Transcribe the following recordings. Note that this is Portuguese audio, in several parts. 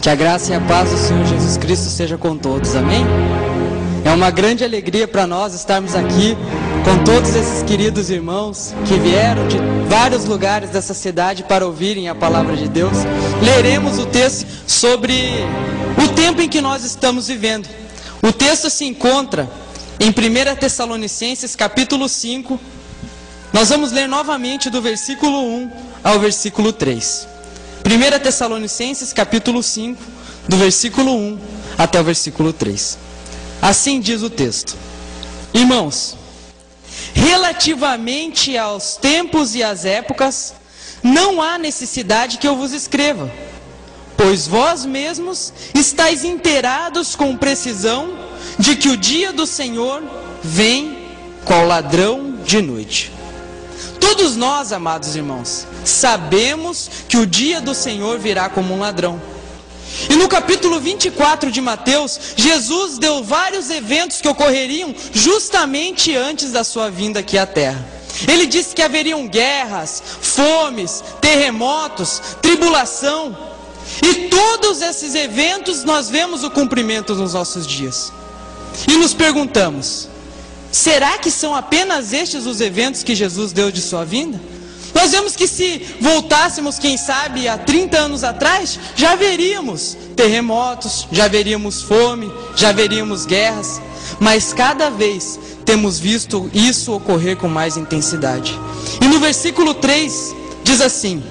Que a graça e a paz do Senhor Jesus Cristo seja com todos, amém? É uma grande alegria para nós estarmos aqui com todos esses queridos irmãos que vieram de vários lugares dessa cidade para ouvirem a palavra de Deus. Leremos o texto sobre o tempo em que nós estamos vivendo. O texto se encontra em 1 Tessalonicenses capítulo 5. Nós vamos ler novamente do versículo 1 ao versículo 3. 1 Tessalonicenses capítulo 5, do versículo 1 até o versículo 3. Assim diz o texto: Irmãos, relativamente aos tempos e às épocas, não há necessidade que eu vos escreva, pois vós mesmos estáis inteirados com precisão de que o dia do Senhor vem qual ladrão de noite. Todos nós, amados irmãos, sabemos que o dia do Senhor virá como um ladrão. E no capítulo 24 de Mateus, Jesus deu vários eventos que ocorreriam justamente antes da sua vinda aqui à terra. Ele disse que haveriam guerras, fomes, terremotos, tribulação. E todos esses eventos nós vemos o cumprimento nos nossos dias. E nos perguntamos: será que são apenas estes os eventos que Jesus deu de sua vinda? Nós vemos que se voltássemos, quem sabe, há 30 anos atrás, já veríamos terremotos, já veríamos fome, já veríamos guerras. Mas cada vez temos visto isso ocorrer com mais intensidade. E no versículo 3 diz assim: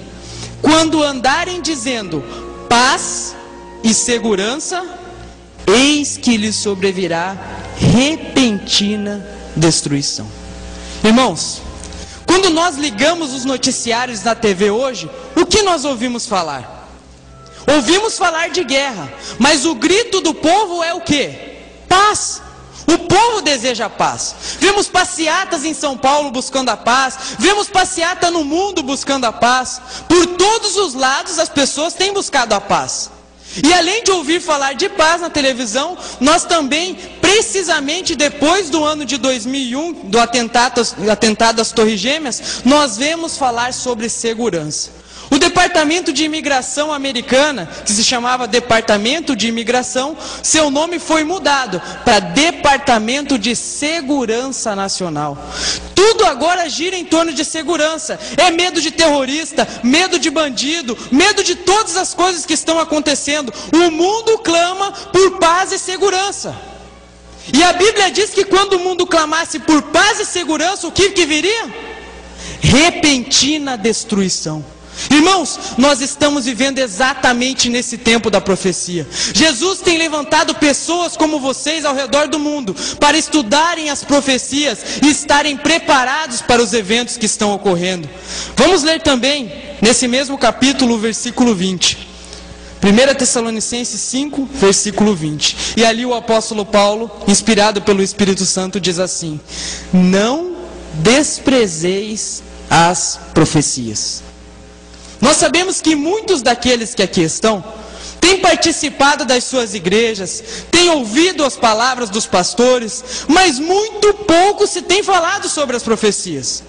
quando andarem dizendo paz e segurança, eis que lhes sobrevirá repentina destruição. Irmãos, quando nós ligamos os noticiários na TV hoje, o que nós ouvimos falar? Ouvimos falar de guerra, mas o grito do povo é o quê? Paz. O povo deseja paz. Vemos passeatas em São Paulo buscando a paz, vemos passeata no mundo buscando a paz. Por todos os lados as pessoas têm buscado a paz. E além de ouvir falar de paz na televisão, nós também, precisamente depois do ano de 2001, do atentado às Torres Gêmeas, nós vemos falar sobre segurança. O Departamento de Imigração americana, que se chamava Departamento de Imigração, seu nome foi mudado para Departamento de Segurança Nacional. Tudo agora gira em torno de segurança. É medo de terrorista, medo de bandido, medo de todas as coisas que estão acontecendo. O mundo clama por paz e segurança. E a Bíblia diz que quando o mundo clamasse por paz e segurança, o que viria? Repentina destruição. Irmãos, nós estamos vivendo exatamente nesse tempo da profecia. Jesus tem levantado pessoas como vocês ao redor do mundo para estudarem as profecias e estarem preparados para os eventos que estão ocorrendo. Vamos ler também, nesse mesmo capítulo, o versículo 20. 1 Tessalonicenses 5, versículo 20. E ali o apóstolo Paulo, inspirado pelo Espírito Santo, diz assim: não desprezeis as profecias. Nós sabemos que muitos daqueles que aqui estão têm participado das suas igrejas, têm ouvido as palavras dos pastores, mas muito pouco se tem falado sobre as profecias.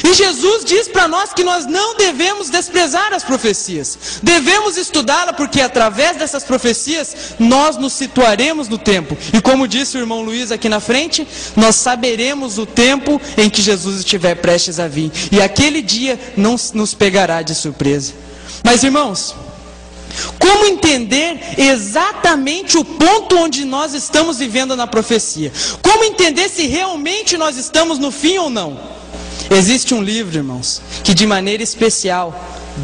E Jesus diz para nós que nós não devemos desprezar as profecias, devemos estudá-la, porque através dessas profecias nós nos situaremos no tempo. E como disse o irmão Luiz aqui na frente, nós saberemos o tempo em que Jesus estiver prestes a vir, e aquele dia não nos pegará de surpresa. Mas irmãos, como entender exatamente o ponto onde nós estamos vivendo na profecia? Como entender se realmente nós estamos no fim ou não? Existe um livro, irmãos, que de maneira especial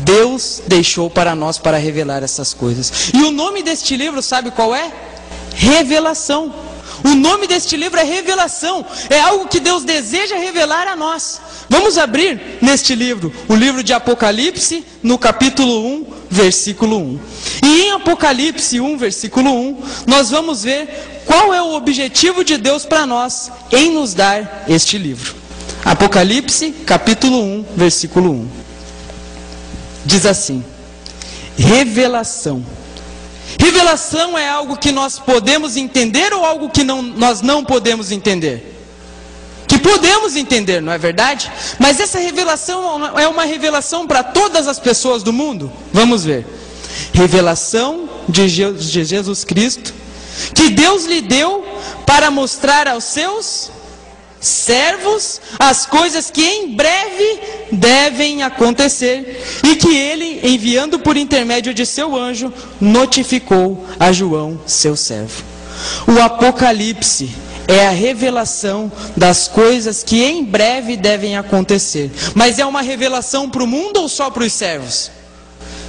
Deus deixou para nós para revelar essas coisas. E o nome deste livro, sabe qual é? Revelação. O nome deste livro é Revelação. É algo que Deus deseja revelar a nós. Vamos abrir neste livro, o livro de Apocalipse, no capítulo 1, versículo 1. E em Apocalipse 1, versículo 1, nós vamos ver qual é o objetivo de Deus para nós em nos dar este livro. Apocalipse, capítulo 1, versículo 1. Diz assim: revelação. Revelação é algo que nós podemos entender ou algo que nós não podemos entender? Que podemos entender, não é verdade? Mas essa revelação é uma revelação para todas as pessoas do mundo? Vamos ver. Revelação de Jesus Cristo, que Deus lhe deu para mostrar aos seus servos as coisas que em breve devem acontecer, e que ele, enviando por intermédio de seu anjo, notificou a João, seu servo. O Apocalipse é a revelação das coisas que em breve devem acontecer. Mas é uma revelação para o mundo ou só para os servos?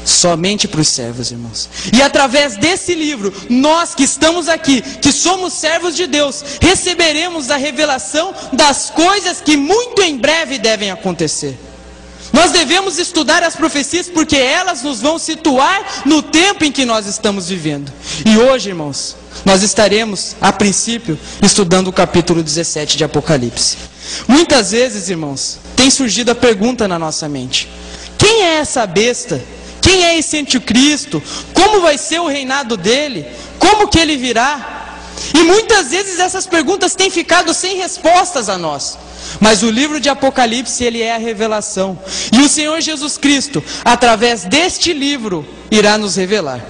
Somente para os servos, irmãos. E através desse livro, nós que estamos aqui, que somos servos de Deus, receberemos a revelação das coisas que muito em breve devem acontecer. Nós devemos estudar as profecias porque elas nos vão situar no tempo em que nós estamos vivendo. E hoje, irmãos, nós estaremos, a princípio, estudando o capítulo 17 de Apocalipse. Muitas vezes, irmãos, tem surgido a pergunta na nossa mente: quem é essa besta? Quem é esse anticristo? Como vai ser o reinado dele? Como que ele virá? E muitas vezes essas perguntas têm ficado sem respostas a nós. Mas o livro de Apocalipse, ele é a revelação. E o Senhor Jesus Cristo, através deste livro, irá nos revelar.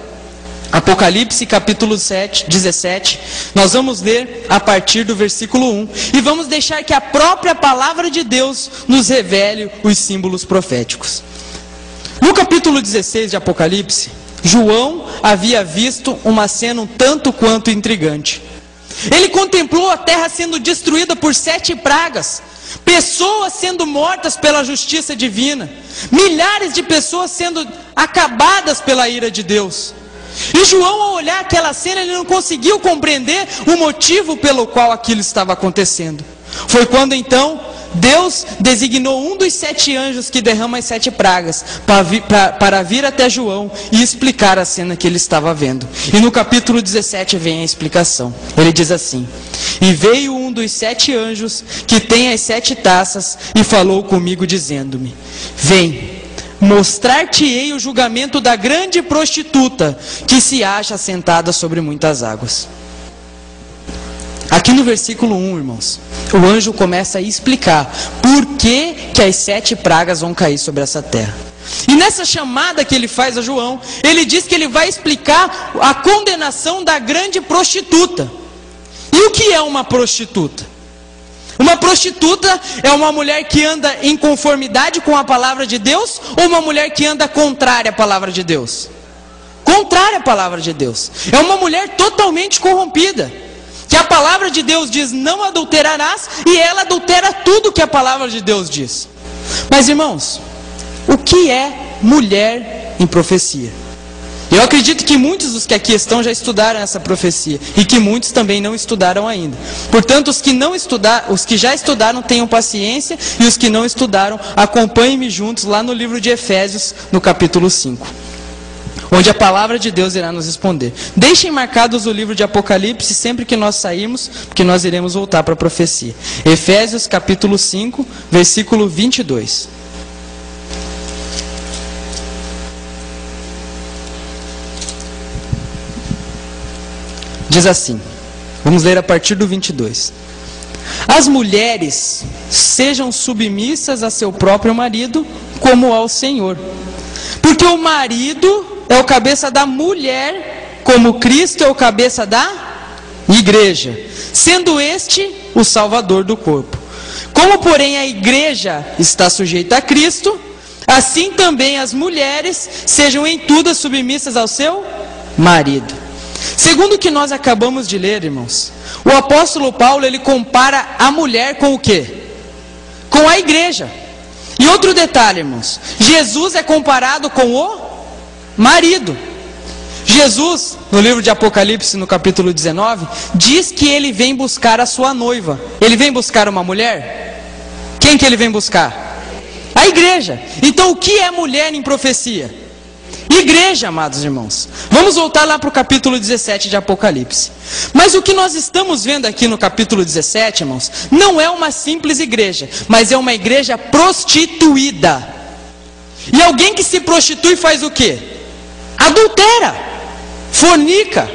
Apocalipse capítulo 17, nós vamos ler a partir do versículo 1. E vamos deixar que a própria palavra de Deus nos revele os símbolos proféticos. No capítulo 16 de Apocalipse, João havia visto uma cena um tanto quanto intrigante. Ele contemplou a terra sendo destruída por 7 pragas, pessoas sendo mortas pela justiça divina, milhares de pessoas sendo acabadas pela ira de Deus. E João, ao olhar aquela cena, ele não conseguiu compreender o motivo pelo qual aquilo estava acontecendo. Foi quando então Deus designou um dos 7 anjos que derrama as 7 pragas para vir até João e explicar a cena que ele estava vendo. E no capítulo 17 vem a explicação. Ele diz assim: e veio um dos 7 anjos que tem as 7 taças e falou comigo dizendo-me: vem, mostrar-te-ei o julgamento da grande prostituta que se acha sentada sobre muitas águas. Aqui no versículo 1, irmãos, o anjo começa a explicar por que as 7 pragas vão cair sobre essa terra. E nessa chamada que ele faz a João, ele diz que ele vai explicar a condenação da grande prostituta. E o que é uma prostituta? Uma prostituta é uma mulher que anda em conformidade com a palavra de Deus, ou uma mulher que anda contrária à palavra de Deus? Contrária à palavra de Deus. É uma mulher totalmente corrompida, que a palavra de Deus diz: não adulterarás, e ela adultera tudo que a palavra de Deus diz. Mas, irmãos, o que é mulher em profecia? Eu acredito que muitos dos que aqui estão já estudaram essa profecia, e que muitos também não estudaram ainda. Portanto, os que já estudaram, tenham paciência, e os que não estudaram, acompanhem-me juntos lá no livro de Efésios, no capítulo 5. Onde a palavra de Deus irá nos responder. Deixem marcados o livro de Apocalipse sempre que nós sairmos, porque nós iremos voltar para a profecia. Efésios capítulo 5, versículo 22. Diz assim, vamos ler a partir do 22. As mulheres sejam submissas a seu próprio marido, como ao Senhor. Porque o marido é o cabeça da mulher, como Cristo é o cabeça da igreja, sendo este o salvador do corpo. Como, porém, a igreja está sujeita a Cristo, assim também as mulheres sejam em tudo submissas ao seu marido. Segundo o que nós acabamos de ler, irmãos, o apóstolo Paulo, ele compara a mulher com o quê? Com a igreja. E outro detalhe, irmãos, Jesus é comparado com o marido. Jesus, no livro de Apocalipse, no capítulo 19, diz que ele vem buscar a sua noiva. Ele vem buscar uma mulher? Quem que ele vem buscar? A igreja. Então o que é mulher em profecia? Igreja, amados irmãos. Vamos voltar lá para o capítulo 17 de Apocalipse. Mas o que nós estamos vendo aqui no capítulo 17, irmãos, não é uma simples igreja, mas é uma igreja prostituída. E alguém que se prostitui faz o quê? Adultera, fornica.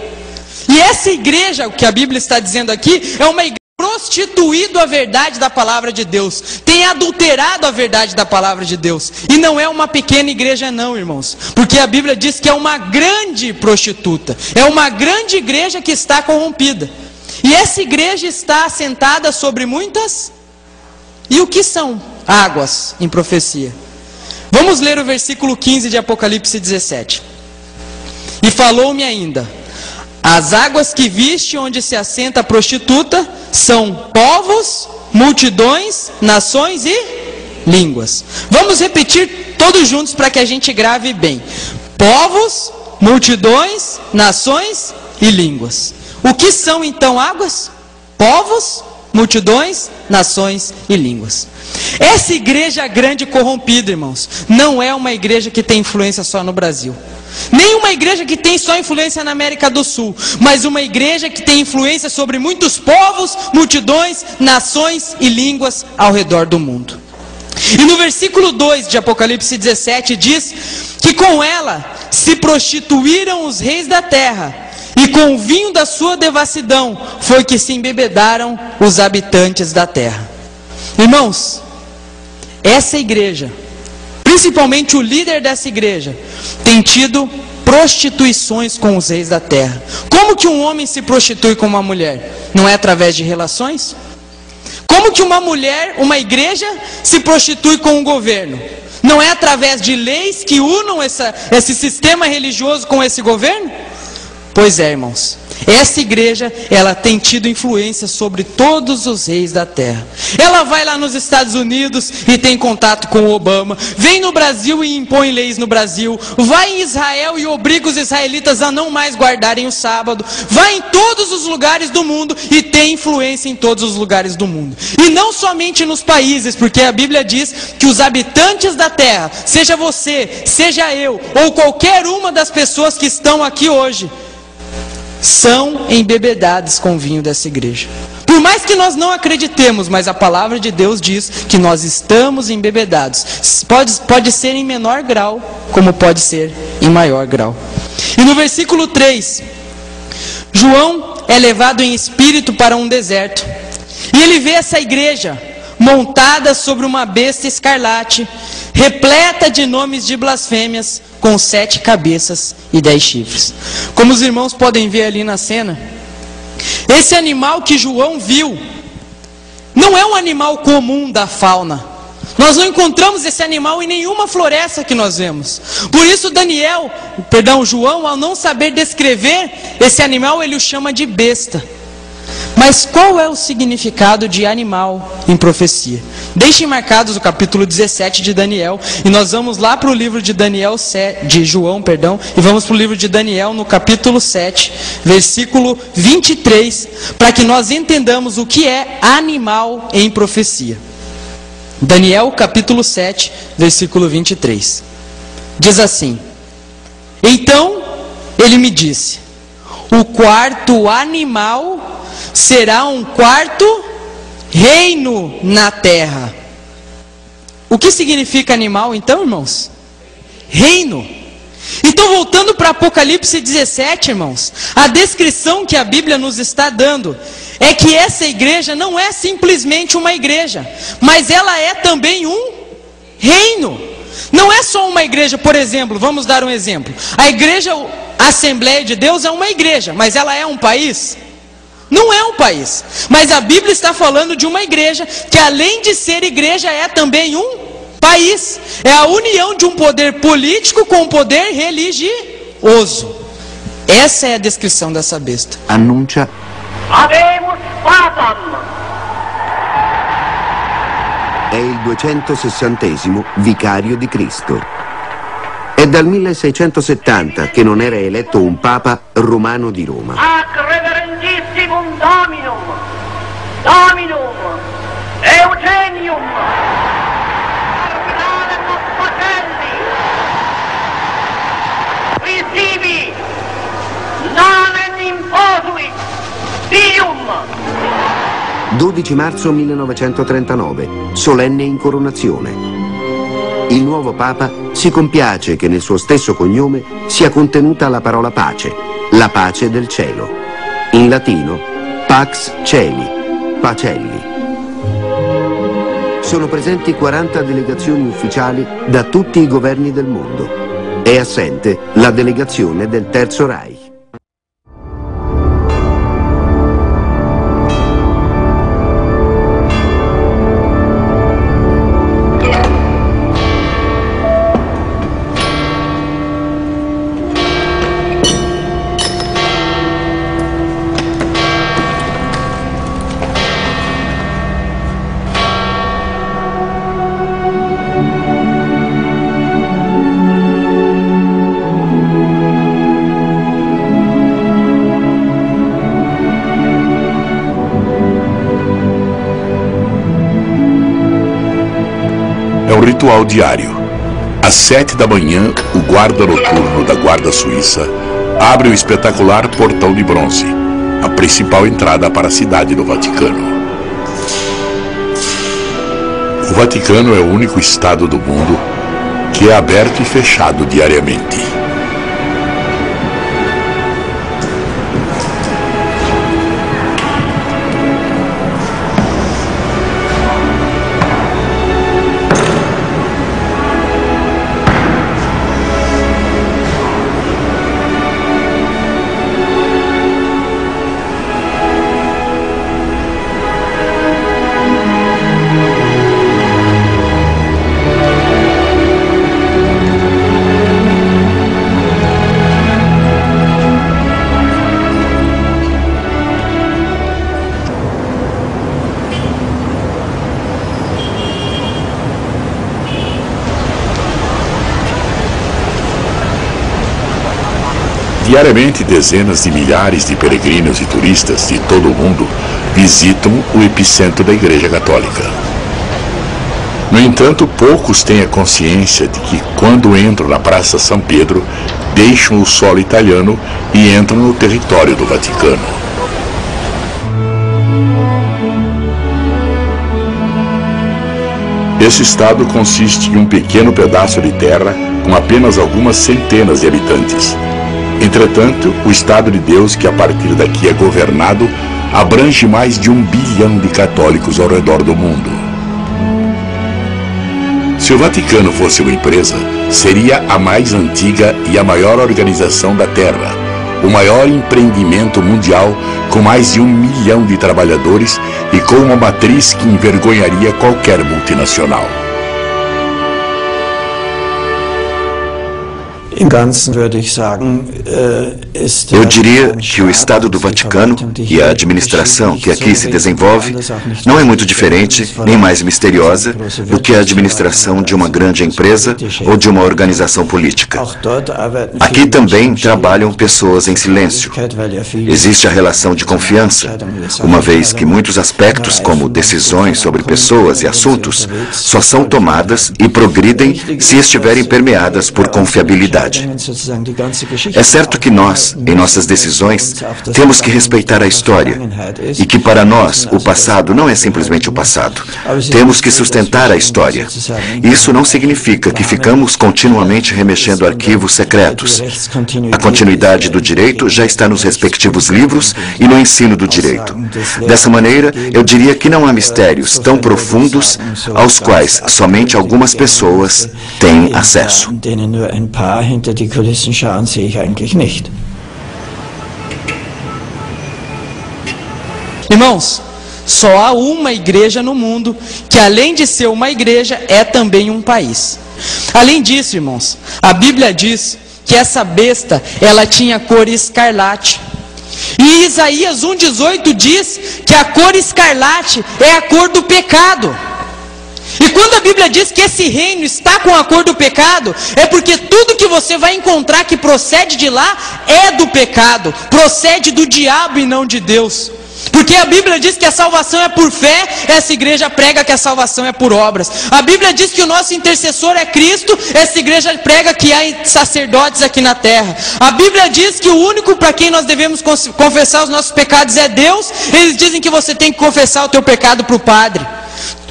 E essa igreja, o que a Bíblia está dizendo aqui, é uma igreja prostituída. prostituído a verdade da palavra de Deus, tem adulterado a verdade da palavra de Deus. E não é uma pequena igreja não, irmãos, porque a Bíblia diz que é uma grande prostituta, é uma grande igreja que está corrompida. E essa igreja está assentada sobre muitas... E o que são águas em profecia? Vamos ler o versículo 15 de Apocalipse 17. E falou-me ainda: as águas que viste onde se assenta a prostituta são povos, multidões, nações e línguas. Vamos repetir todos juntos para que a gente grave bem. Povos, multidões, nações e línguas. O que são então águas? Povos, multidões, nações e línguas. Essa igreja grande e corrompida, irmãos, não é uma igreja que tem influência só no Brasil. Nem uma igreja que tem só influência na América do Sul, mas uma igreja que tem influência sobre muitos povos, multidões, nações e línguas ao redor do mundo. E no versículo 2 de Apocalipse 17 diz que com ela se prostituíram os reis da terra, e com o vinho da sua devassidão foi que se embebedaram os habitantes da terra. Irmãos, essa igreja, principalmente o líder dessa igreja, tem tido prostituições com os reis da terra. Como que um homem se prostitui com uma mulher? Não é através de relações? Como que uma mulher, uma igreja, se prostitui com um governo? Não é através de leis que unam esse sistema religioso com esse governo? Pois é, irmãos, essa igreja, ela tem tido influência sobre todos os reis da terra. Ela vai lá nos Estados Unidos e tem contato com o Obama, vem no Brasil e impõe leis no Brasil, vai em Israel e obriga os israelitas a não mais guardarem o sábado, vai em todos os lugares do mundo e tem influência em todos os lugares do mundo. E não somente nos países, porque a Bíblia diz que os habitantes da terra, seja você, seja eu, ou qualquer uma das pessoas que estão aqui hoje, são embebedados com o vinho dessa igreja. Por mais que nós não acreditemos, mas a palavra de Deus diz que nós estamos embebedados. Pode ser em menor grau, como pode ser em maior grau. E no versículo 3, João é levado em espírito para um deserto. E ele vê essa igreja montada sobre uma besta escarlate, repleta de nomes de blasfêmias, com 7 cabeças e 10 chifres. Como os irmãos podem ver ali na cena, esse animal que João viu, não é um animal comum da fauna. Nós não encontramos esse animal em nenhuma floresta que nós vemos. Por isso João, ao não saber descrever esse animal, ele o chama de besta. Mas qual é o significado de animal em profecia? Deixem marcados o capítulo 17 de Daniel, e nós vamos lá para o livro de João, e vamos para o livro de Daniel no capítulo 7, versículo 23, para que nós entendamos o que é animal em profecia. Daniel capítulo 7, versículo 23. Diz assim: então ele me disse, o quarto animal será um quarto reino na terra. O que significa animal então, irmãos? Reino. Então, voltando para Apocalipse 17, irmãos, a descrição que a Bíblia nos está dando é que essa igreja não é simplesmente uma igreja, mas ela é também um reino. Não é só uma igreja, por exemplo, vamos dar um exemplo. A igreja Assembleia de Deus é uma igreja, mas ela é um país? Não é um país, mas a Bíblia está falando de uma igreja que, além de ser igreja, é também um país. É a união de um poder político com um poder religioso. Essa é a descrição dessa besta. Annuncia: Habemus Patam. è il 260° vicario di Cristo. È dal 1670 che non era eletto un papa romano di Roma. Ac reverendissimum Dominum, Dominum, Eugenium, Cardinalem Pacelli, risivi, nomen imposuit, Dium. 12 marzo 1939, solenne incoronazione. Il nuovo Papa si compiace che nel suo stesso cognome sia contenuta la parola pace, la pace del cielo. In latino, Pax Celi, Pacelli. Sono presenti 40 delegazioni ufficiali da tutti i governi del mondo. È assente la delegazione del Terzo Reich. Ritual diário. Às 7 da manhã, o guarda noturno da Guarda Suíça abre o espetacular Portão de Bronze, a principal entrada para a cidade do Vaticano. O Vaticano é o único estado do mundo que é aberto e fechado diariamente. Diariamente, dezenas de milhares de peregrinos e turistas de todo o mundo visitam o epicentro da Igreja Católica. No entanto, poucos têm a consciência de que, quando entram na Praça São Pedro, deixam o solo italiano e entram no território do Vaticano. Esse estado consiste em um pequeno pedaço de terra com apenas algumas centenas de habitantes. Entretanto, o Estado de Deus, que a partir daqui é governado, abrange mais de 1 bilhão de católicos ao redor do mundo. Se o Vaticano fosse uma empresa, seria a mais antiga e a maior organização da Terra, o maior empreendimento mundial com mais de 1 milhão de trabalhadores e com uma matriz que envergonharia qualquer multinacional. Eu diria que o Estado do Vaticano e a administração que aqui se desenvolve não é muito diferente, nem mais misteriosa, do que a administração de uma grande empresa ou de uma organização política. Aqui também trabalham pessoas em silêncio. Existe a relação de confiança, uma vez que muitos aspectos, como decisões sobre pessoas e assuntos, só são tomadas e progridem se estiverem permeadas por confiabilidade. É certo que nós, em nossas decisões, temos que respeitar a história e que para nós o passado não é simplesmente o passado. Temos que sustentar a história. Isso não significa que ficamos continuamente remexendo arquivos secretos. A continuidade do direito já está nos respectivos livros e no ensino do direito. Dessa maneira, eu diria que não há mistérios tão profundos aos quais somente algumas pessoas têm acesso. Hinter die Kulissen schauen, sehe ich eigentlich nicht. Irmãos, só há uma igreja no mundo que, além de ser uma igreja, é também um país. Além disso, irmãos, a Bíblia diz que essa besta, ela tinha cor escarlate. E Isaías 1,18 diz que a cor escarlate é a cor do pecado. E quando a Bíblia diz que esse reino está com a cor do pecado, é porque tudo que você vai encontrar que procede de lá é do pecado, procede do diabo e não de Deus. Porque a Bíblia diz que a salvação é por fé, essa igreja prega que a salvação é por obras. A Bíblia diz que o nosso intercessor é Cristo, essa igreja prega que há sacerdotes aqui na terra. A Bíblia diz que o único para quem nós devemos confessar os nossos pecados é Deus, eles dizem que você tem que confessar o teu pecado para o padre.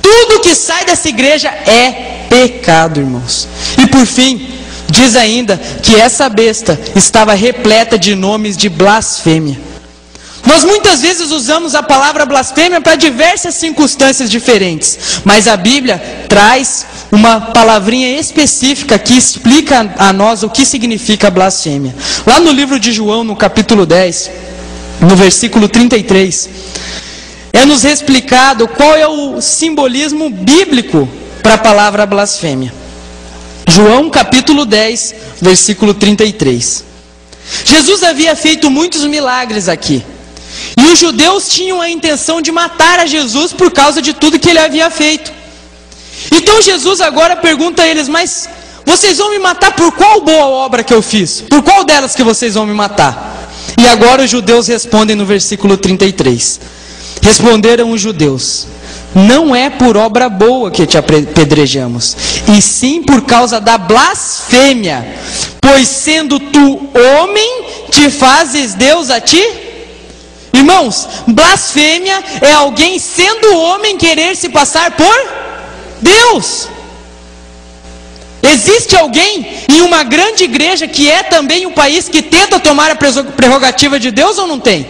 Tudo que sai dessa igreja é pecado, irmãos. E por fim, diz ainda que essa besta estava repleta de nomes de blasfêmia. Nós muitas vezes usamos a palavra blasfêmia para diversas circunstâncias diferentes, mas a Bíblia traz uma palavrinha específica que explica a nós o que significa blasfêmia. Lá no livro de João, no capítulo 10, no versículo 33, é nos explicado qual é o simbolismo bíblico para a palavra blasfêmia. João capítulo 10, versículo 33. Jesus havia feito muitos milagres aqui. E os judeus tinham a intenção de matar a Jesus por causa de tudo que ele havia feito. Então Jesus agora pergunta a eles: mas vocês vão me matar por qual boa obra que eu fiz? Por qual delas que vocês vão me matar? E agora os judeus respondem no versículo 33. Responderam os judeus: não é por obra boa que te apedrejamos, e sim por causa da blasfêmia, pois sendo tu homem, te fazes Deus a ti? Irmãos, blasfêmia é alguém sendo homem querer se passar por Deus. Existe alguém em uma grande igreja que é também um país que tenta tomar a prerrogativa de Deus ou não tem?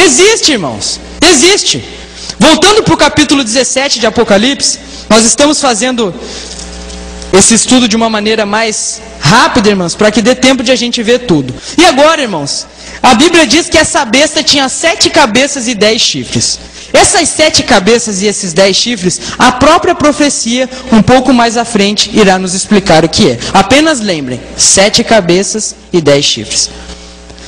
Existe, irmãos, existe. Voltando para o capítulo 17 de Apocalipse, nós estamos fazendo esse estudo de uma maneira mais rápida, irmãos, para que dê tempo de a gente ver tudo. E agora, irmãos, a Bíblia diz que essa besta tinha 7 cabeças e 10 chifres. Essas 7 cabeças e esses 10 chifres, a própria profecia, um pouco mais à frente, irá nos explicar o que é. Apenas lembrem, 7 cabeças e 10 chifres.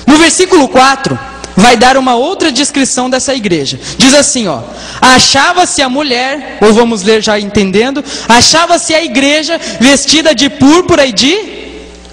No versículo 4, vai dar uma outra descrição dessa igreja. Diz assim, ó: achava-se a mulher, ou vamos ler já entendendo, achava-se a igreja vestida de púrpura e de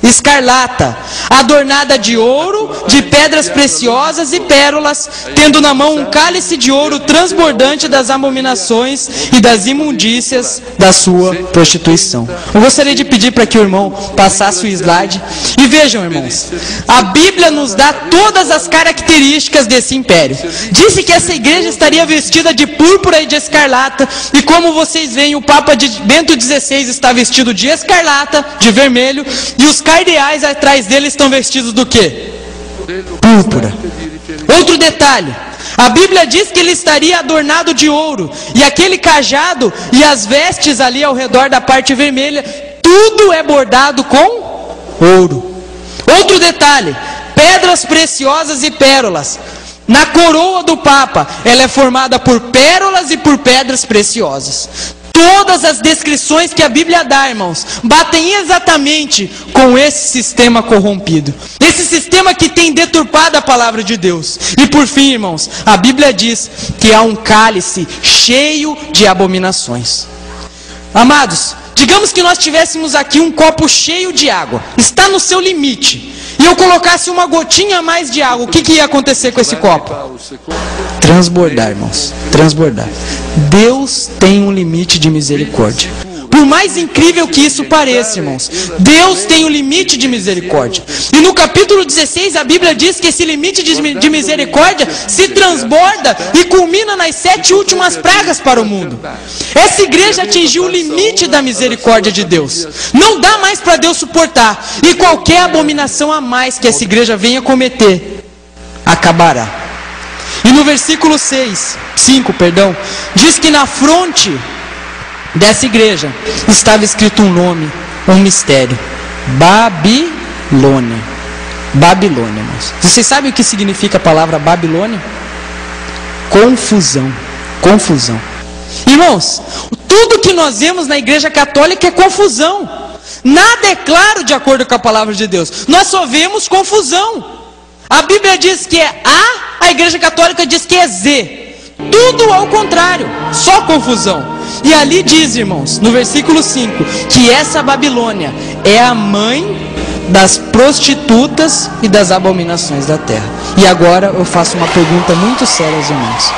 escarlata, adornada de ouro, de pedras preciosas e pérolas, tendo na mão um cálice de ouro transbordante das abominações e das imundícias da sua prostituição. Eu gostaria de pedir para que o irmão passasse o slide. E vejam, irmãos, a Bíblia nos dá todas as características desse império. Disse que essa igreja estaria vestida de púrpura e de escarlata, e como vocês veem, o Papa Bento XVI está vestido de escarlata, de vermelho, e os cardeais atrás dele estão vestidos do quê? Púrpura. Outro detalhe, a Bíblia diz que ele estaria adornado de ouro, e aquele cajado e as vestes ali ao redor da parte vermelha, tudo é bordado com ouro. Outro detalhe, pedras preciosas e pérolas. Na coroa do Papa, ela é formada por pérolas e por pedras preciosas. Todas as descrições que a Bíblia dá, irmãos, batem exatamente com esse sistema corrompido. Esse sistema que tem deturpado a palavra de Deus. E por fim, irmãos, a Bíblia diz que há um cálice cheio de abominações. Amados, digamos que nós tivéssemos aqui um copo cheio de água. Está no seu limite. E eu colocasse uma gotinha a mais de água, o que ia acontecer com esse copo? Transbordar, irmãos, transbordar. Deus tem um limite de misericórdia. Por mais incrível que isso pareça, irmãos, Deus tem um limite de misericórdia. E no capítulo 16 a Bíblia diz que esse limite de misericórdia se transborda e culmina nas 7 últimas pragas para o mundo. Essa igreja atingiu o limite da misericórdia de Deus. Não dá mais para Deus suportar. E qualquer abominação a mais que essa igreja venha cometer, acabará. E no versículo 5, diz que na fronte dessa igreja estava escrito um nome, um mistério: Babilônia. Babilônia, irmãos. Vocês sabem o que significa a palavra Babilônia? Confusão. Confusão. Irmãos, tudo que nós vemos na igreja católica é confusão. Nada é claro de acordo com a palavra de Deus. Nós só vemos confusão. A Bíblia diz que é A, a igreja católica diz que é Z. Tudo ao contrário, só confusão. E ali diz, irmãos, no versículo 5, que essa Babilônia é a mãe das prostitutas e das abominações da terra. E agora eu faço uma pergunta muito séria aos irmãos.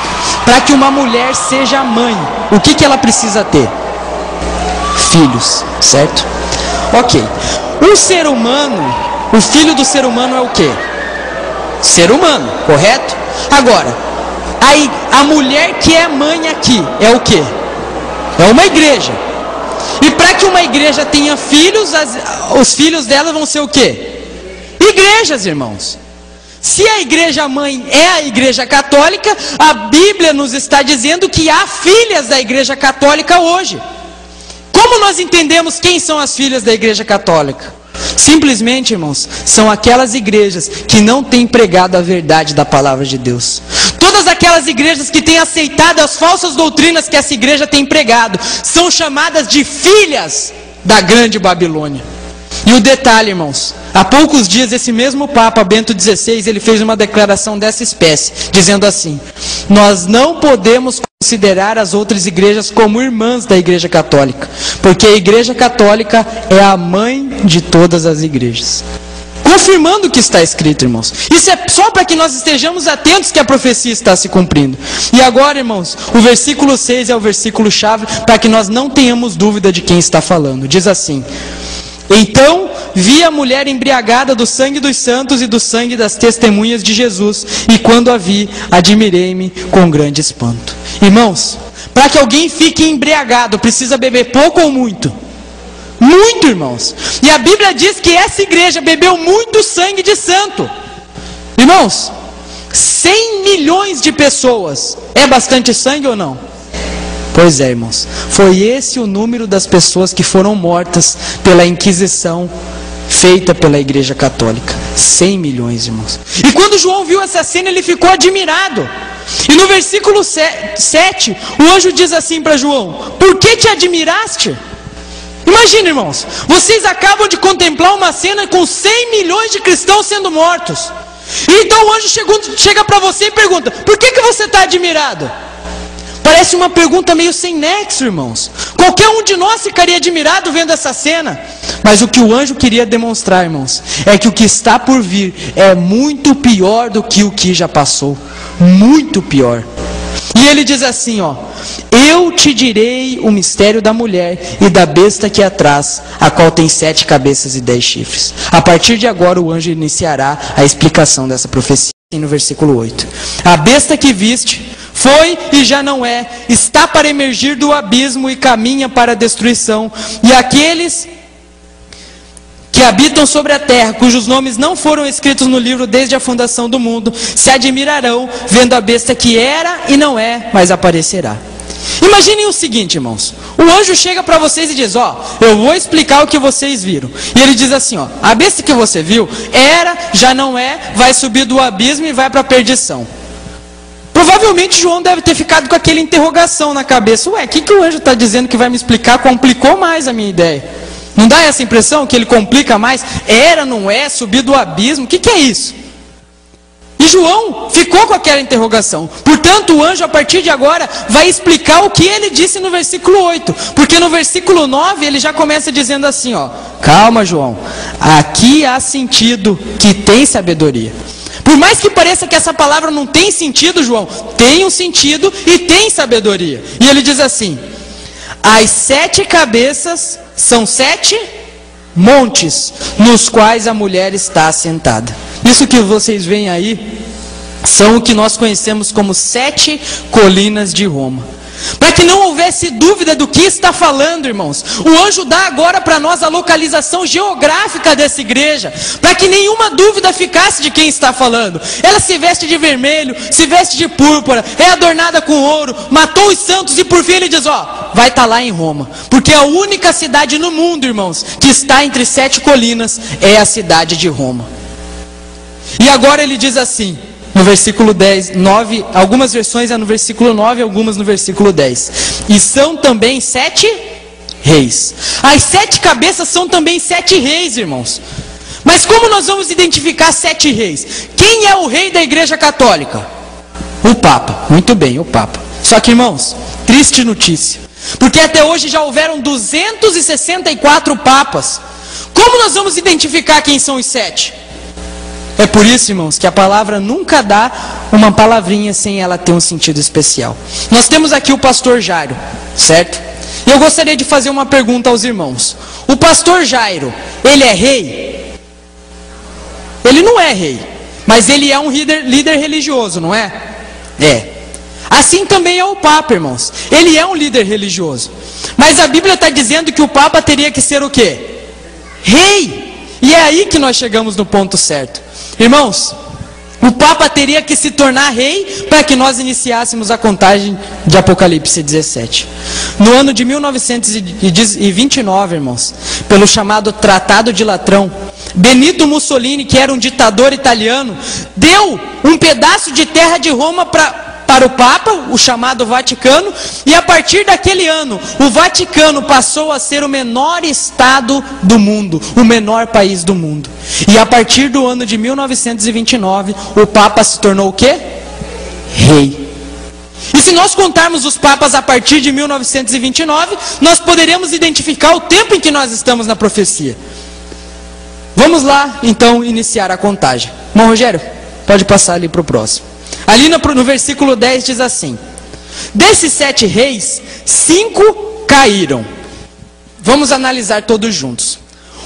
Para que uma mulher seja mãe, o que ela precisa ter? Filhos, certo? Ok. Um ser humano, o filho do ser humano é o quê? Ser humano, correto? Agora, a mulher que é mãe aqui é o quê? É uma igreja. E para que uma igreja tenha filhos, os filhos dela vão ser o quê? Igrejas, irmãos. Se a igreja mãe é a igreja católica, a Bíblia nos está dizendo que há filhas da igreja católica hoje. Como nós entendemos quem são as filhas da igreja católica? Simplesmente, irmãos, são aquelas igrejas que não têm pregado a verdade da palavra de Deus. Todas aquelas igrejas que têm aceitado as falsas doutrinas que essa igreja tem pregado são chamadas de filhas da grande Babilônia. E o detalhe, irmãos, há poucos dias esse mesmo Papa Bento XVI, ele fez uma declaração dessa espécie, dizendo assim: nós não podemos considerar as outras igrejas como irmãs da igreja católica, porque a igreja católica é a mãe de todas as igrejas. Confirmando o que está escrito, irmãos. Isso é só para que nós estejamos atentos que a profecia está se cumprindo. E agora, irmãos, o versículo 6 é o versículo chave para que nós não tenhamos dúvida de quem está falando. Diz assim: então vi a mulher embriagada do sangue dos santos e do sangue das testemunhas de Jesus, e quando a vi, admirei-me com grande espanto. Irmãos, para que alguém fique embriagado, precisa beber pouco ou muito? Muito, irmãos. E a Bíblia diz que essa igreja bebeu muito sangue de santo. Irmãos, 100 milhões de pessoas, é bastante sangue ou não? Pois é, irmãos, foi esse o número das pessoas que foram mortas pela Inquisição feita pela Igreja Católica. 100 milhões, irmãos. E quando João viu essa cena, ele ficou admirado. E no versículo 7, o anjo diz assim para João: por que te admiraste? Imagina, irmãos, vocês acabam de contemplar uma cena com 100 milhões de cristãos sendo mortos. E então o anjo chega para você e pergunta: por que você está admirado? Parece uma pergunta meio sem nexo, irmãos. Qualquer um de nós ficaria admirado vendo essa cena. Mas o que o anjo queria demonstrar, irmãos, é que o que está por vir é muito pior do que o que já passou. Muito pior. E ele diz assim, ó: eu te direi o mistério da mulher e da besta que atrás, a qual tem 7 cabeças e 10 chifres. A partir de agora o anjo iniciará a explicação dessa profecia. No versículo 8: a besta que viste foi e já não é, está para emergir do abismo e caminha para a destruição, e aqueles que habitam sobre a terra, cujos nomes não foram escritos no livro desde a fundação do mundo, se admirarão vendo a besta que era e não é, mas aparecerá. Imaginem o seguinte, irmãos: o anjo chega para vocês e diz: ó, eu vou explicar o que vocês viram. E ele diz assim, ó: a besta que você viu era, já não é, vai subir do abismo e vai para a perdição. Provavelmente João deve ter ficado com aquela interrogação na cabeça: ué, o que o anjo está dizendo que vai me explicar? Complicou mais a minha ideia. Não dá essa impressão que ele complica mais? Era, não é, subir do abismo, o que é isso? E João ficou com aquela interrogação. Portanto, o anjo, a partir de agora, vai explicar o que ele disse no versículo 8. Porque no versículo 9, ele já começa dizendo assim, ó: calma, João, aqui há sentido que tem sabedoria. Por mais que pareça que essa palavra não tem sentido, João, tem um sentido e tem sabedoria. E ele diz assim: as 7 cabeças são 7 montes nos quais a mulher está assentada. Isso que vocês veem aí são o que nós conhecemos como 7 colinas de Roma. Para que não houvesse dúvida do que está falando, irmãos, o anjo dá agora para nós a localização geográfica dessa igreja, para que nenhuma dúvida ficasse de quem está falando. Ela se veste de vermelho, se veste de púrpura, é adornada com ouro, matou os santos, e por fim ele diz, ó, vai estar lá em Roma. Porque a única cidade no mundo, irmãos, que está entre 7 colinas é a cidade de Roma. E agora ele diz assim, no versículo 10, 9, algumas versões é no versículo 9, algumas no versículo 10. E são também 7 reis. As 7 cabeças são também 7 reis, irmãos. Mas como nós vamos identificar 7 reis? Quem é o rei da igreja católica? O Papa. Muito bem, o Papa. Só que, irmãos, triste notícia. Porque até hoje já houveram 264 papas. Como nós vamos identificar quem são os 7? É por isso, irmãos, que a palavra nunca dá uma palavrinha sem ela ter um sentido especial. Nós temos aqui o pastor Jairo, certo? E eu gostaria de fazer uma pergunta aos irmãos. O pastor Jairo, ele é rei? Ele não é rei, mas ele é um líder religioso, não é? É. Assim também é o Papa, irmãos. Ele é um líder religioso. Mas a Bíblia está dizendo que o Papa teria que ser o quê? Rei. E é aí que nós chegamos no ponto certo. Irmãos, O Papa teria que se tornar rei para que nós iniciássemos a contagem de Apocalipse 17. No ano de 1929, irmãos, pelo chamado Tratado de Latrão, Benito Mussolini, que era um ditador italiano, deu um pedaço de terra de Roma para o Papa, o chamado Vaticano, e a partir daquele ano, o Vaticano passou a ser o menor estado do mundo, o menor país do mundo. E a partir do ano de 1929, o Papa se tornou o quê? Rei. E se nós contarmos os papas a partir de 1929, nós poderemos identificar o tempo em que nós estamos na profecia. Vamos lá, então, iniciar a contagem. Irmão Rogério, pode passar ali para o próximo. Ali no versículo 10 diz assim: desses 7 reis, 5 caíram. Vamos analisar todos juntos.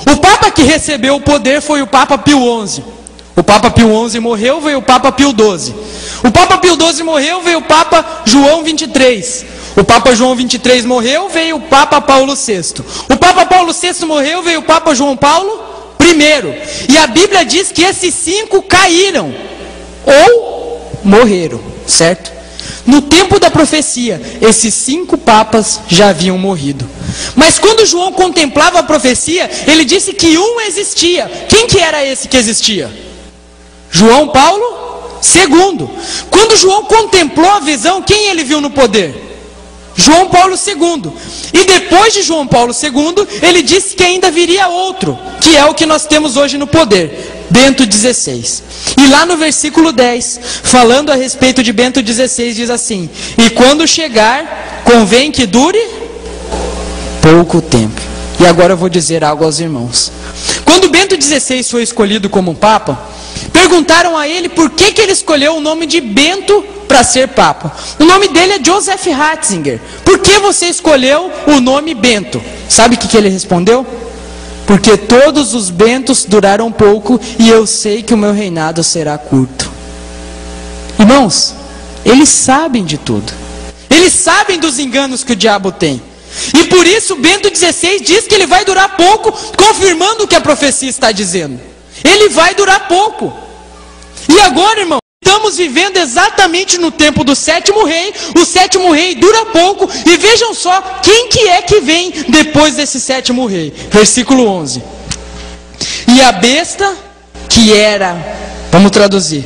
O Papa que recebeu o poder foi o Papa Pio XI. O Papa Pio XI morreu, veio o Papa Pio XII. O Papa Pio XII morreu, veio o Papa João XXIII. O Papa João XXIII morreu, veio o Papa Paulo VI. O Papa Paulo VI morreu, veio o Papa João Paulo I. E a Bíblia diz que esses 5 caíram ou morreram, certo? No tempo da profecia, esses 5 papas já haviam morrido. Mas quando João contemplava a profecia, ele disse que um existia. Quem que era esse que existia? João Paulo II. Quando João contemplou a visão, quem ele viu no poder? João Paulo II. E depois de João Paulo II, ele disse que ainda viria outro, que é o que nós temos hoje no poder, Bento XVI. E lá no versículo 10, falando a respeito de Bento XVI, diz assim: e quando chegar, convém que dure pouco tempo. E agora eu vou dizer algo aos irmãos. Quando Bento XVI foi escolhido como Papa, perguntaram a ele por que ele escolheu o nome de Bento para ser Papa. O nome dele é Joseph Ratzinger. Por que você escolheu o nome Bento? Sabe o que ele respondeu? Porque todos os Bentos duraram pouco e eu sei que o meu reinado será curto. Irmãos, eles sabem de tudo. Eles sabem dos enganos que o diabo tem. E por isso Bento XVI diz que ele vai durar pouco, confirmando o que a profecia está dizendo. Ele vai durar pouco. E agora, irmão, estamos vivendo exatamente no tempo do 7º rei. O 7º rei dura pouco. E vejam só, quem que é que vem depois desse 7º rei? Versículo 11. E a besta que era, vamos traduzir,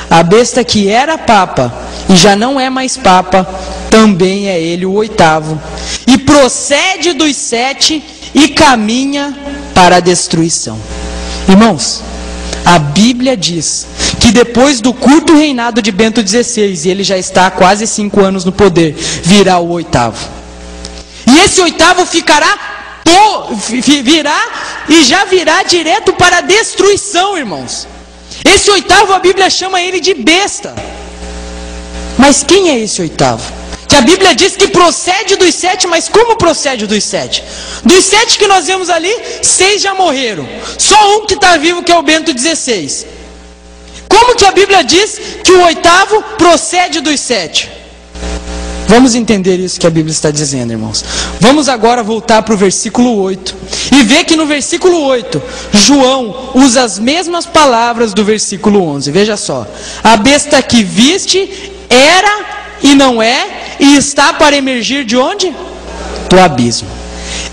a besta que era papa e já não é mais papa, também é ele o 8º. E procede dos 7 e caminha para a destruição. Irmãos, a Bíblia diz que depois do curto reinado de Bento XVI, e ele já está há quase 5 anos no poder, virá o 8º. E esse 8º virá e já virá direto para a destruição, irmãos. Esse 8º, a Bíblia chama ele de besta. Mas quem é esse 8º? Que a Bíblia diz que procede dos 7, mas como procede dos 7? Dos 7 que nós vemos ali, 6 já morreram. Só um que está vivo, que é o Bento XVI. Como que a Bíblia diz que o 8º procede dos 7? Vamos entender isso que a Bíblia está dizendo, irmãos. Vamos agora voltar para o versículo 8. E ver que no versículo 8, João usa as mesmas palavras do versículo 11. Veja só. A besta que viste era e não é, e está para emergir de onde? Do abismo.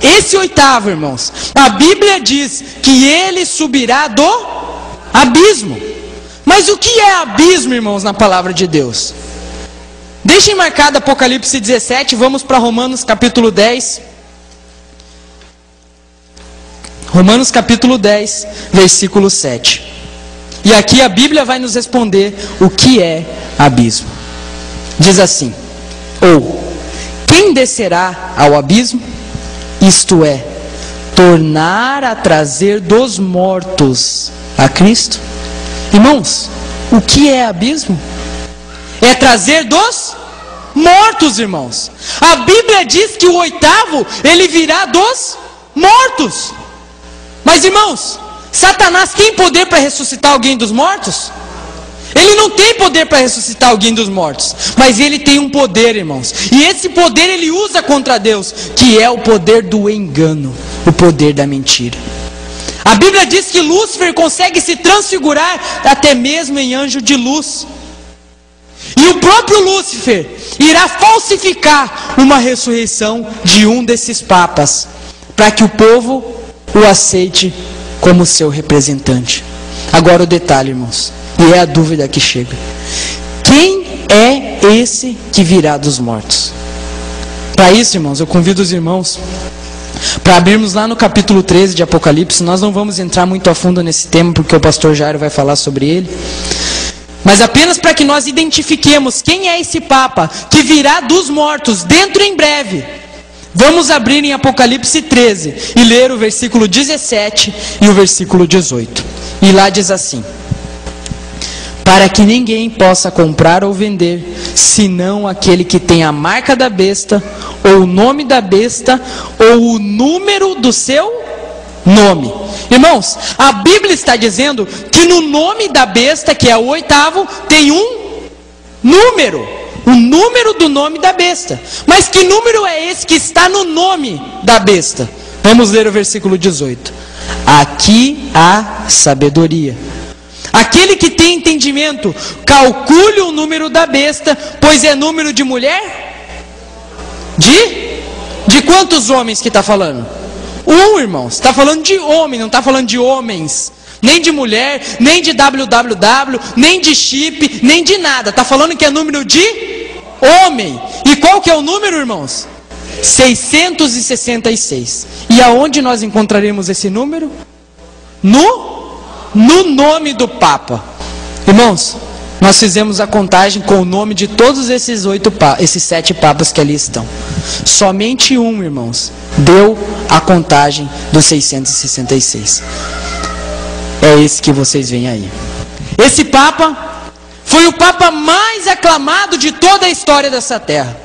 Esse 8º, irmãos, a Bíblia diz que ele subirá do abismo. Mas o que é abismo, irmãos, na palavra de Deus? Deixem marcado Apocalipse 17, vamos para Romanos capítulo 10. Romanos capítulo 10, versículo 7. E aqui a Bíblia vai nos responder o que é abismo. Diz assim: ou, quem descerá ao abismo? Isto é, tornar a trazer dos mortos a Cristo. Irmãos, o que é abismo? É trazer dos mortos, irmãos. A Bíblia diz que o 8º, ele virá dos mortos. Mas, irmãos, Satanás tem poder para ressuscitar alguém dos mortos? Ele não tem poder para ressuscitar alguém dos mortos, mas ele tem um poder, irmãos, e esse poder ele usa contra Deus, que é o poder do engano, o poder da mentira. A Bíblia diz que Lúcifer consegue se transfigurar até mesmo em anjo de luz. E o próprio Lúcifer irá falsificar uma ressurreição de um desses papas, para que o povo o aceite como seu representante. Agora o detalhe, irmãos, e é a dúvida que chega: quem é esse que virá dos mortos? Para isso, irmãos, eu convido os irmãos para abrirmos lá no capítulo 13 de Apocalipse. Nós não vamos entrar muito a fundo nesse tema, porque o pastor Jairo vai falar sobre ele, mas apenas para que nós identifiquemos quem é esse Papa que virá dos mortos dentro em breve. Vamos abrir em Apocalipse 13 e ler o versículo 17 e o versículo 18. E lá diz assim: para que ninguém possa comprar ou vender, senão aquele que tem a marca da besta, ou o nome da besta, ou o número do seu nome. Irmãos, a Bíblia está dizendo que no nome da besta, que é o 8º, tem um número. O número do nome da besta. Mas que número é esse que está no nome da besta? Vamos ler o versículo 18. Aqui há sabedoria. Aquele que tem entendimento, calcule o número da besta, pois é número de mulher? De quantos homens que está falando? Irmãos, está falando de homem, não está falando de homens. Nem de mulher, nem de www, nem de chip, nem de nada. Está falando que é número de homem. E qual que é o número, irmãos? 666. E aonde nós encontraremos esse número? No nome do Papa. Irmãos, nós fizemos a contagem com o nome de todos esses 7 papas que ali estão. Somente um, irmãos, deu a contagem dos 666. É esse que vocês veem aí. Esse Papa foi o Papa mais aclamado de toda a história dessa terra.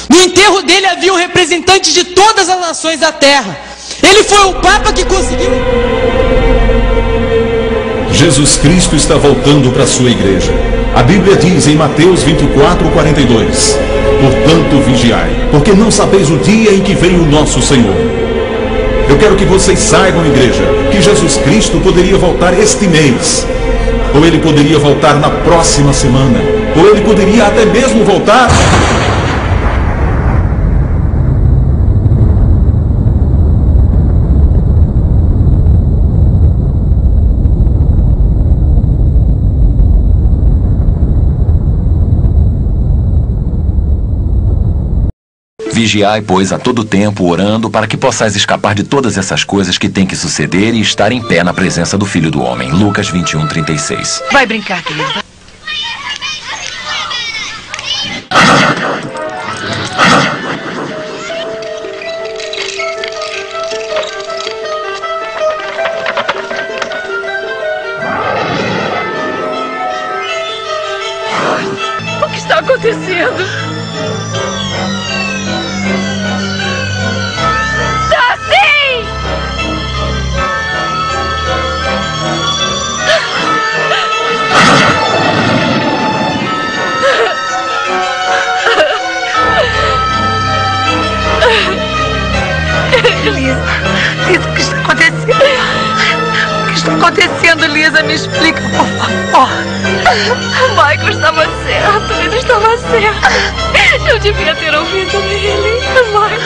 No enterro dele havia um representante de todas as nações da terra. Ele foi o Papa que conseguiu... Jesus Cristo está voltando para a sua igreja. A Bíblia diz em Mateus 24:42: portanto vigiai, porque não sabeis o dia em que vem o nosso Senhor. Eu quero que vocês saibam, igreja, que Jesus Cristo poderia voltar este mês, ou ele poderia voltar na próxima semana, ou ele poderia até mesmo voltar... Vigiai, pois, a todo tempo, orando, para que possais escapar de todas essas coisas que têm que suceder e estar em pé na presença do Filho do Homem. Lucas 21:36. Vai brincar, querida. O que está acontecendo? Lisa, o que está acontecendo? O que está acontecendo, Lisa? Me explica, por favor. Michael estava certo, ele estava certo. Eu devia ter ouvido ele. Michael.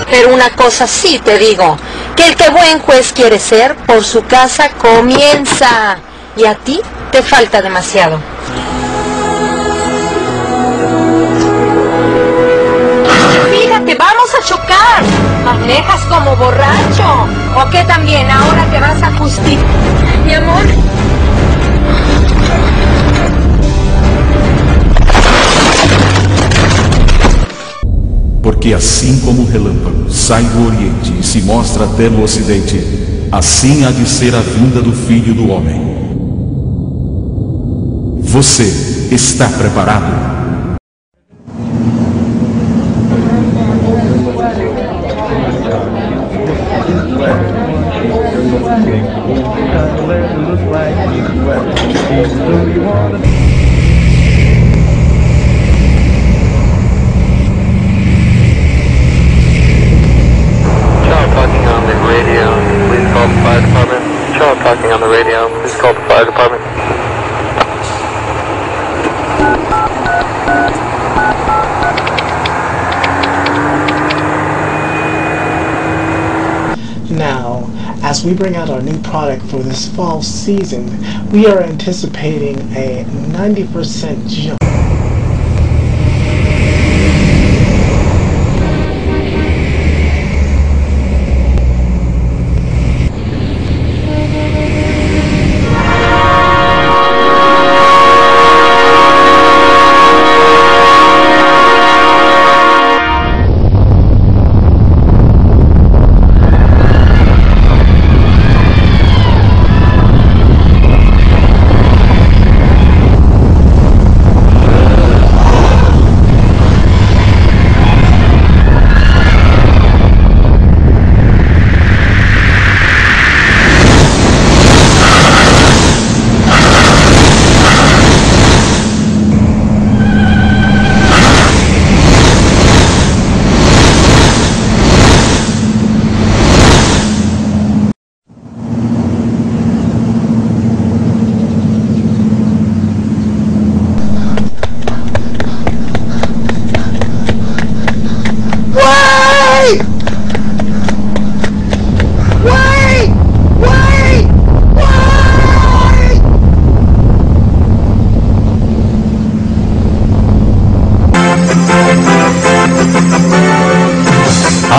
Pero una cosa sí te digo, que el que buen juez quiere ser, por su casa comienza. Y a ti te falta demasiado. Fíjate, vamos a chocar. Manejas como borracho. ¿O qué también? Ahora te vas a justificar. Mi amor. Porque assim como o relâmpago sai do Oriente e se mostra até no Ocidente, assim há de ser a vinda do Filho do Homem. Você está preparado? Talking on the radio, please call the fire department. Now, as we bring out our new product for this fall season, we are anticipating a 90% jump.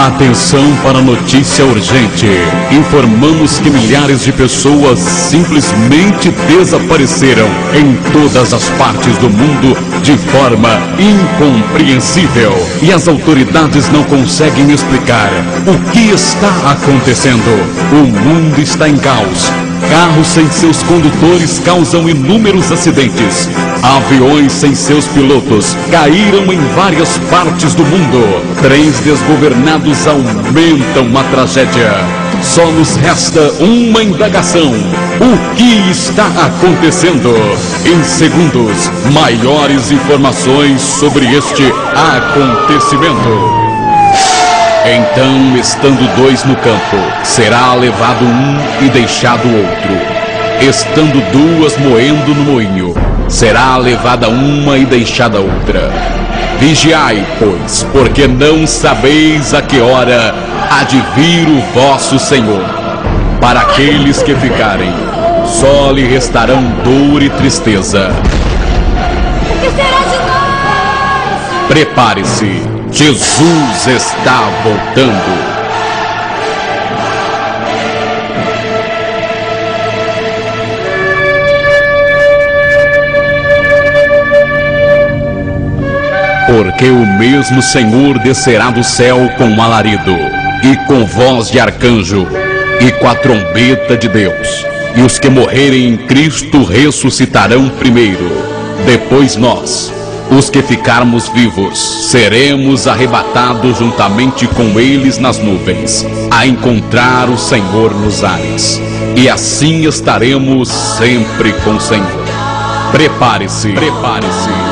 Atenção para a notícia urgente. Informamos que milhares de pessoas simplesmente desapareceram em todas as partes do mundo de forma incompreensível. E as autoridades não conseguem explicar o que está acontecendo. O mundo está em caos. Carros sem seus condutores causam inúmeros acidentes. Aviões sem seus pilotos caíram em várias partes do mundo. Trens desgovernados aumentam a tragédia. Só nos resta uma indagação. O que está acontecendo? Em segundos, maiores informações sobre este acontecimento. Então, estando dois no campo, será levado um e deixado outro. Estando duas moendo no moinho, será levada uma e deixada outra. Vigiai, pois, porque não sabeis a que hora há de vir o vosso Senhor. Para aqueles que ficarem, só lhe restarão dor e tristeza. O que será de nós? Prepare-se, Jesus está voltando. Porque o mesmo Senhor descerá do céu com alarido, e com voz de arcanjo, e com a trombeta de Deus. E os que morrerem em Cristo ressuscitarão primeiro. Depois nós, os que ficarmos vivos, seremos arrebatados juntamente com eles nas nuvens, a encontrar o Senhor nos ares. E assim estaremos sempre com o Senhor. Prepare-se, prepare-se.